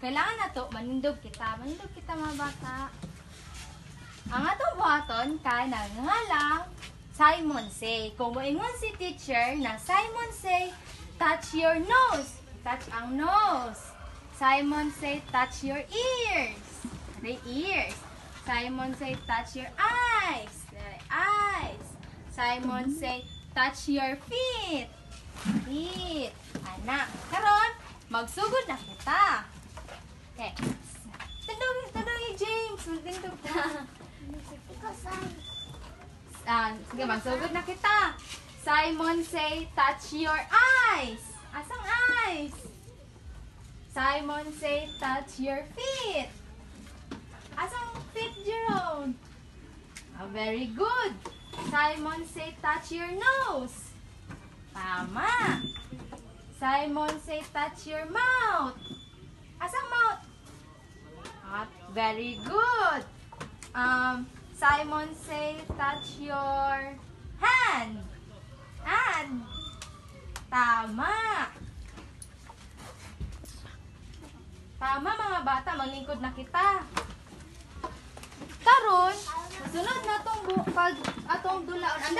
kailangan na to manindog kita. Manindog kita mga bata. Ang atong buhaton kay nangalang Simon Say. Kung moingon si teacher na Simon Say, touch your nose. Touch ang nose. Simon Say, touch your ears. The ears. Simon Say, touch your eyes. The eyes. Simon Say, touch your feet. Feet. Anak. Karon, magsugod na kita. Okay. Tadawin, James. Tindog na. Sige, magsugod na kita. Simon Say, touch your eyes. Asang eyes? Simon Say, touch your feet. Asang feet, Jerome? Very good. Simon Say, touch your nose. Tama. Simon Say, touch your mouth. Asang mouth? Very good. Simon Say, touch your hand. Hand. Tama. Tama mga bata, maglingkod na kita. Karon, sunod na atong dulaon.